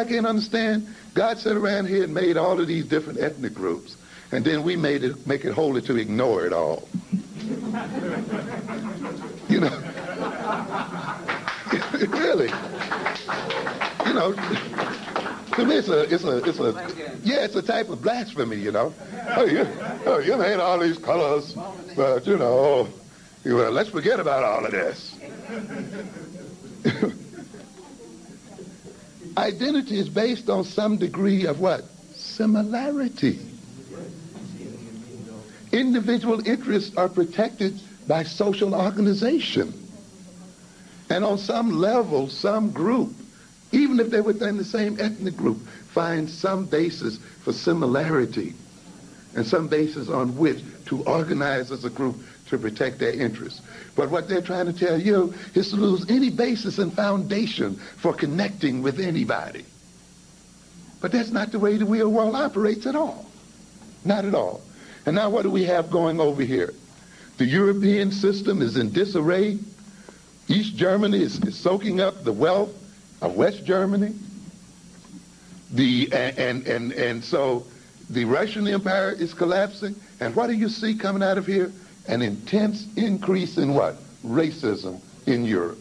I can't understand? God sat around here and made all of these different ethnic groups, and then we make it holy to ignore it all. You know, really. You know, to me it's a type of blasphemy. You know, you made all these colors, but well, let's forget about all of this. Identity is based on some degree of what? Similarity. Individual interests are protected by social organization. And on some level, some group, even if they're within the same ethnic group, find some basis for similarity and some basis on which to organize as a group to protect their interests. But what they're trying to tell you is to lose any basis and foundation for connecting with anybody. But that's not the way the real world operates at all. Not at all. And now what do we have going over here? The European system is in disarray. East Germany is soaking up the wealth of West Germany. And so the Russian Empire is collapsing. And what do you see coming out of here? An intense increase in what? Racism in Europe.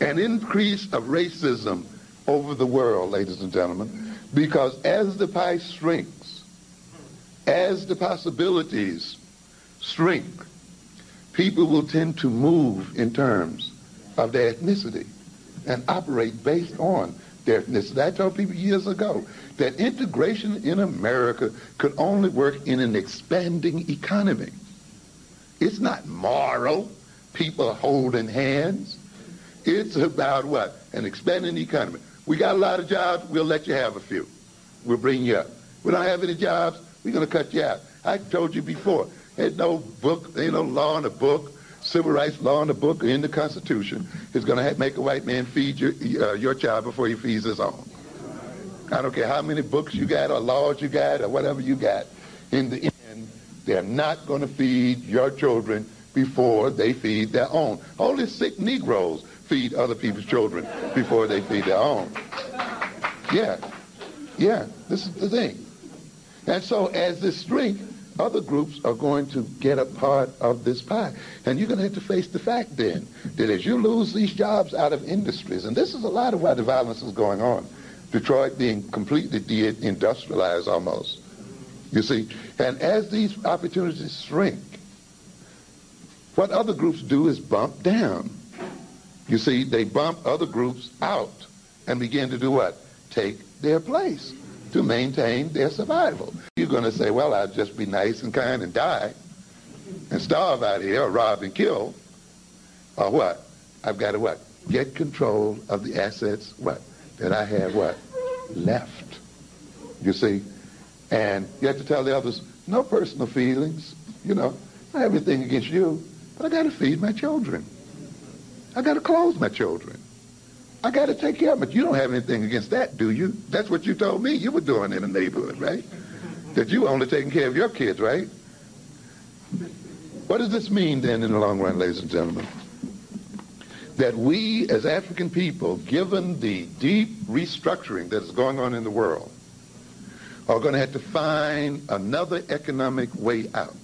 An increase of racism over the world, ladies and gentlemen, because as the pie shrinks, as the possibilities shrink, people will tend to move in terms of their ethnicity and operate based on their ethnicity. I told people years ago that integration in America could only work in an expanding economy. It's not moral, people holding hands. It's about what? An expanding economy. We got a lot of jobs, we'll let you have a few. We'll bring you up. We don't have any jobs, we're going to cut you out. I told you before, there's no book, ain't no law in the book, civil rights law in the book or in the Constitution is going to make a white man feed your child before he feeds his own. I don't care how many books you got or laws you got or whatever you got. In the end, they're not going to feed your children before they feed their own. Only sick Negroes feed other people's children before they feed their own. Yeah, this is the thing. And so as this shrinks, other groups are going to get a part of this pie. And you're going to have to face the fact then that as you lose these jobs out of industries, and this is a lot of why the violence is going on, Detroit being completely de-industrialized almost, you see, and as these opportunities shrink, what other groups do is bump down. You see, they bump other groups out and begin to do what? Take their place to maintain their survival. You're going to say, well, I'll just be nice and kind and die and starve out here or rob and kill. Or what? I've got to what? Get control of the assets, what? That I have what? Left. You see? And you have to tell the others, no personal feelings. You know, I have anything against you, but I got to feed my children. I got to clothe my children. I got to take care of them. But you don't have anything against that, do you? That's what you told me you were doing in the neighborhood, right? That you were only taking care of your kids, right? What does this mean then in the long run, ladies and gentlemen? That we as African people, given the deep restructuring that is going on in the world, are going to have to find another economic way out.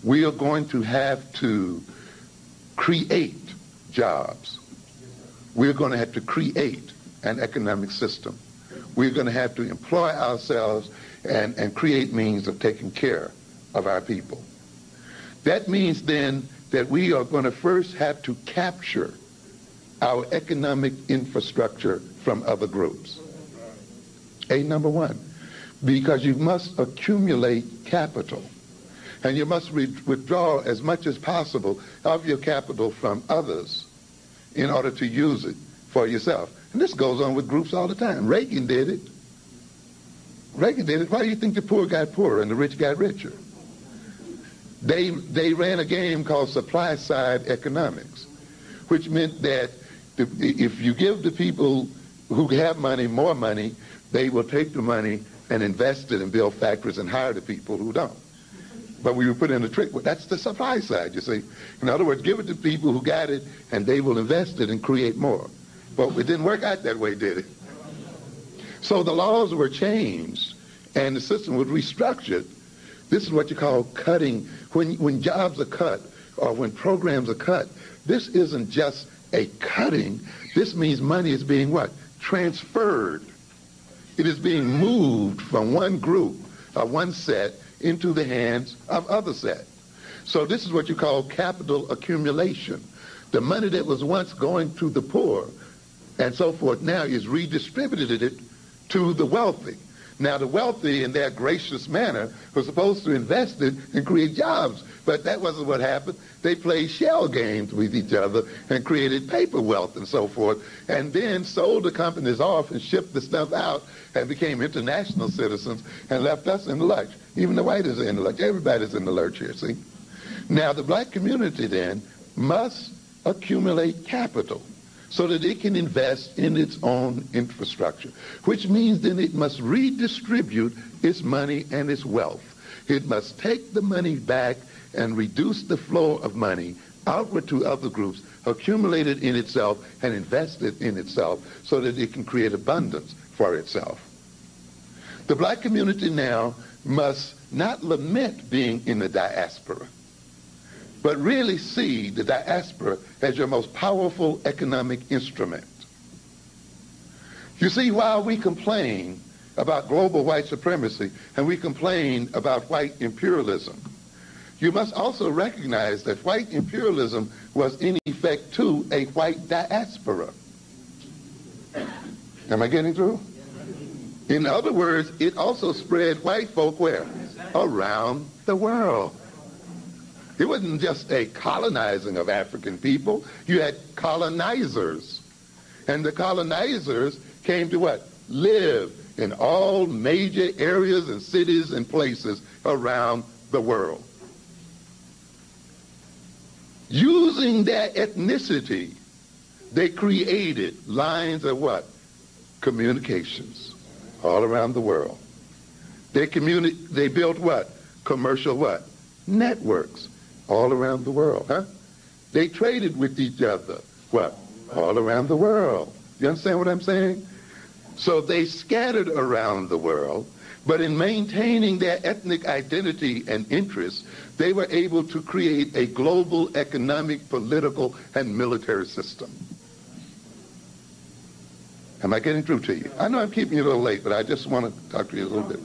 We are going to have to create jobs. We're going to have to create an economic system. We're going to have to employ ourselves and create means of taking care of our people. That means then that we are going to first have to capture our economic infrastructure from other groups. Number one, because you must accumulate capital. And you must withdraw as much as possible of your capital from others in order to use it for yourself. And this goes on with groups all the time. Reagan did it. Why do you think the poor got poorer and the rich got richer? They ran a game called supply side economics, which meant that if you give the people who have money more money, they will take the money and invest it and build factories and hire the people who don't. But we would put in a trick. Well, that's the supply side, you see. In other words, give it to people who got it, and they will invest it and create more. But it didn't work out that way, did it? So the laws were changed and the system was restructured. This is what you call cutting. When jobs are cut or when programs are cut, this isn't just a cutting. This means money is being what? Transferred. It is being moved from one group or one set into the hands of other set. So this is what you call capital accumulation. The money that was once going to the poor and so forth now is redistributed it to the wealthy. Now the wealthy in their gracious manner were supposed to invest it and create jobs, but that wasn't what happened. They played shell games with each other and created paper wealth and so forth, and then sold the companies off and shipped the stuff out and became international citizens and left us in the lurch. Even the whites are in the lurch. Everybody's in the lurch here, see? Now the black community then must accumulate capital so that it can invest in its own infrastructure, which means then it must redistribute its money and its wealth. It must take the money back and reduce the flow of money outward to other groups, accumulate it in itself, and invest it in itself so that it can create abundance for itself. The black community now must not lament being in the diaspora, but really see the diaspora as your most powerful economic instrument. You see, while we complain about global white supremacy and we complain about white imperialism, you must also recognize that white imperialism was in effect too a white diaspora. Am I getting through? In other words, it also spread white folk where? Around the world. It wasn't just a colonizing of African people. You had colonizers. And the colonizers came to what? Live in all major areas and cities and places around the world. Using their ethnicity, they created lines of what? Communications all around the world. They built what? Commercial what? Networks all around the world, huh? They traded with each other, what? All around the world. You understand what I'm saying? So they scattered around the world, but in maintaining their ethnic identity and interests, they were able to create a global economic, political, and military system. Am I getting through to you? I know I'm keeping you a little late, but I just want to talk to you a little bit.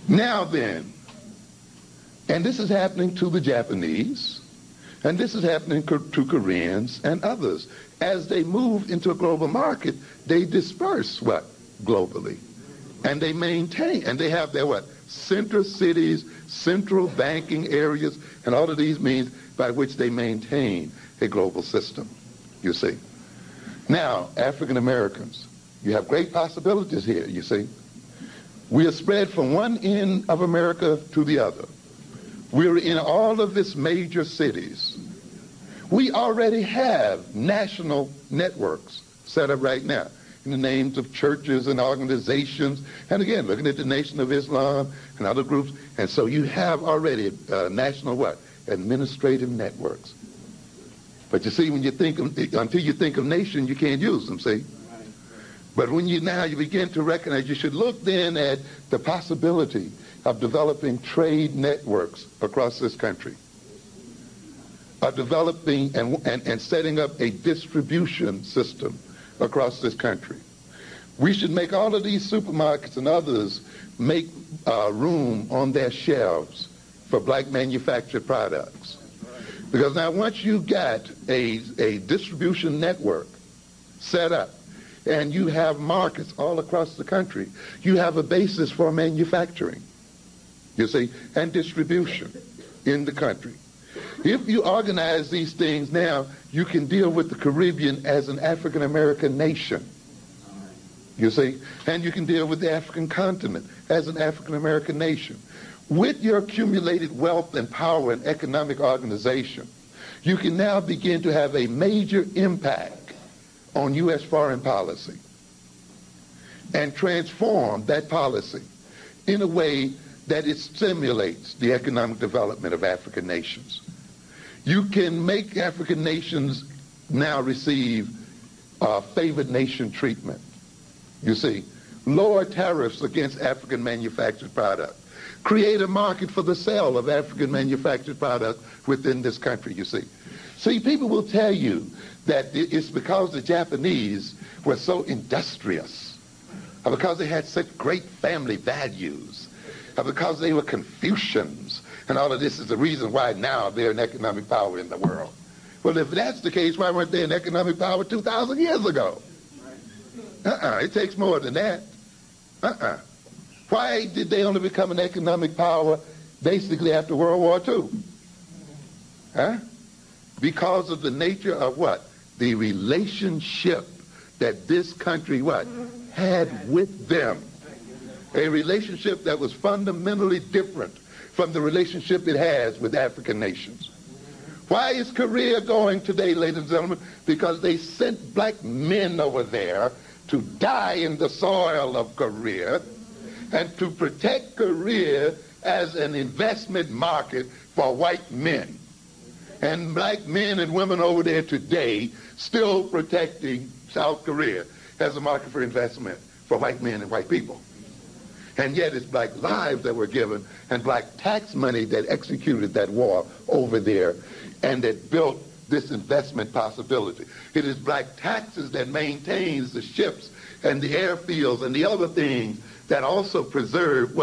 Now then, and this is happening to the Japanese, and this is happening to Koreans and others. As they move into a global market, they disperse what? Globally. And they maintain, and they have their what? Center cities, central banking areas, and all of these means by which they maintain a global system, you see. Now, African Americans, you have great possibilities here, you see. We are spread from one end of America to the other. We're in all of these major cities. We already have national networks set up right now in the names of churches and organizations. And again, looking at the Nation of Islam and other groups. And so you have already national what? Administrative networks. But you see, when you think of, until you think of nation, you can't use them, see? But when you begin to recognize, you should look then at the possibility of developing trade networks across this country, of developing and setting up a distribution system across this country. We should make all of these supermarkets and others make room on their shelves for black manufactured products. Because now once you got a distribution network set up, and you have markets all across the country, you have a basis for manufacturing, you see, and distribution in the country. If you organize these things now, you can deal with the Caribbean as an African American nation, you see, and you can deal with the African continent as an African American nation. With your accumulated wealth and power and economic organization, you can now begin to have a major impact on U.S. foreign policy and transform that policy in a way that it stimulates the economic development of African nations. You can make African nations now receive favored nation treatment. You see, lower tariffs against African manufactured products. Create a market for the sale of African manufactured products within this country, you see. See, people will tell you that it's because the Japanese were so industrious, or because they had such great family values, or because they were Confucians, and all of this is the reason why now they're an economic power in the world. Well, if that's the case, why weren't they an economic power 2,000 years ago? It takes more than that. Why did they only become an economic power basically after World War II? Because of the nature of what? The relationship that this country had with them. A relationship that was fundamentally different from the relationship it has with African nations. Why is Korea going today, ladies and gentlemen? Because they sent black men over there to die in the soil of Korea and to protect Korea as an investment market for white men. And black men and women over there today still protecting South Korea as a market for investment for white men and white people. And yet it's black lives that were given and black tax money that executed that war over there and that built this investment possibility. It is black taxes that maintains the ships and the airfields and the other things that also preserve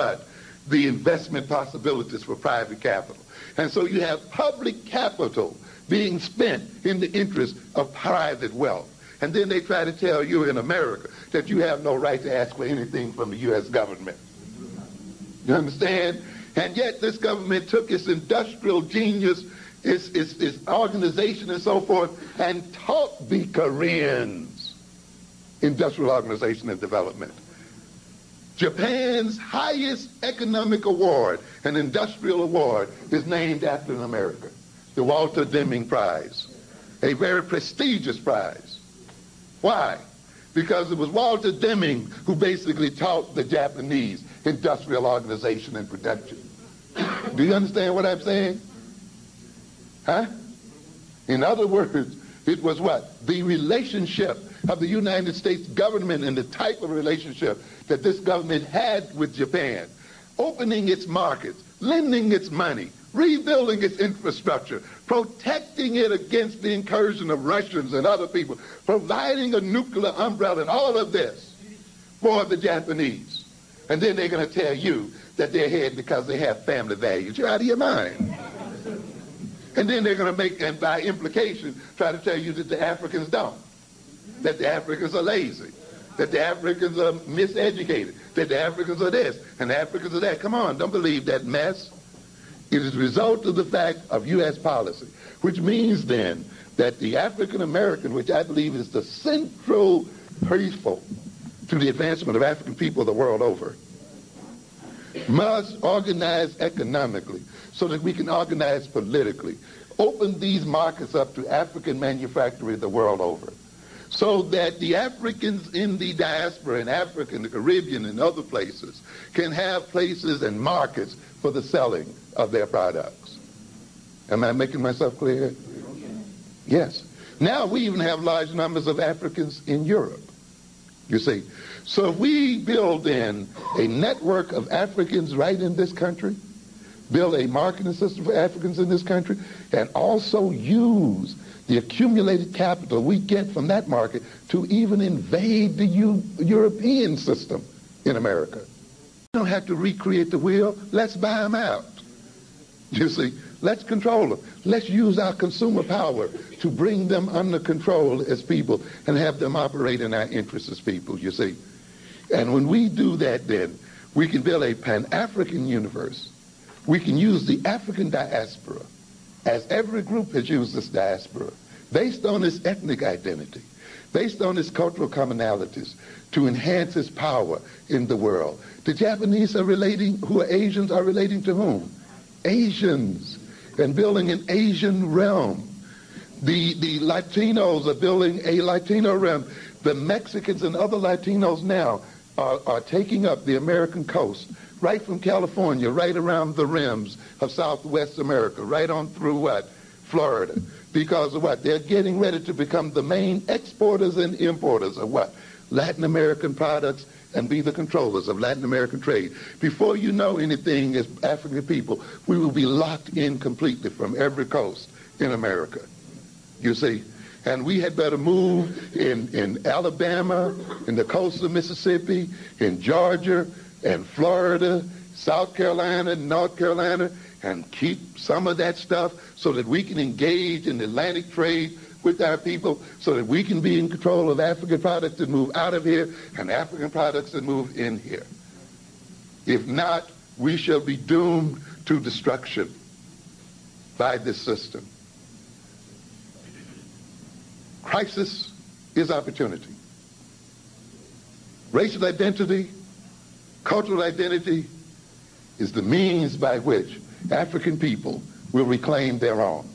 the investment possibilities for private capital. And so you have public capital being spent in the interest of private wealth. And then they try to tell you in America that you have no right to ask for anything from the U.S. government. You understand? And yet this government took its industrial genius, its organization and so forth, and taught the Koreans industrial organization and development. Japan's highest economic award, an industrial award, is named after an American, the Walter Deming Prize, a very prestigious prize. Why? Because it was Walter Deming who basically taught the Japanese industrial organization and production. Do you understand what I'm saying? In other words, it was the relationship of the United States government and the type of relationship that this government had with Japan, opening its markets, lending its money, rebuilding its infrastructure, protecting it against the incursion of Russians and other people, providing a nuclear umbrella and all of this for the Japanese. And then they're going to tell you that they're ahead because they have family values. You're out of your mind. And then they're going to make, and by implication, try to tell you that the Africans don't, that the Africans are lazy, that the Africans are miseducated, that the Africans are this, and the Africans are that. Come on, don't believe that mess. It is a result of the fact of U.S. policy, which means then that the African American, which I believe is the central principle to the advancement of African people the world over, must organize economically so that we can organize politically, open these markets up to African manufacturers the world over, so that the Africans in the diaspora in Africa, in the Caribbean, and other places can have places and markets for the selling of their products. Am I making myself clear? Yes. Now we even have large numbers of Africans in Europe, you see. So if we build in a network of Africans right in this country, build a marketing system for Africans in this country, and also use the accumulated capital we get from that market to even invade the European system in America. We don't have to recreate the wheel. Let's buy them out. You see, let's control them. Let's use our consumer power to bring them under control as people and have them operate in our interests as people, you see. And when we do that, then we can build a Pan-African universe. We can use the African diaspora, as every group has used this diaspora, based on its ethnic identity, based on its cultural commonalities, to enhance its power in the world. The Japanese are relating, who are Asians, are relating to whom? Asians, and building an Asian realm. The Latinos are building a Latino realm. The Mexicans and other Latinos now are taking up the American coast, right from California, right around the rims of Southwest America, right on through Florida. Because of what? They're getting ready to become the main exporters and importers of what? Latin American products, and be the controllers of Latin American trade. Before you know anything as African people, we will be locked in completely from every coast in America, you see. And we had better move in Alabama, in the coast of Mississippi, in Georgia, and Florida, South Carolina, North Carolina, and keep some of that stuff so that we can engage in Atlantic trade with our people, so that we can be in control of African products that move out of here and African products that move in here. If not, we shall be doomed to destruction by this system. Crisis is opportunity. Racial identity, cultural identity is the means by which African people will reclaim their own.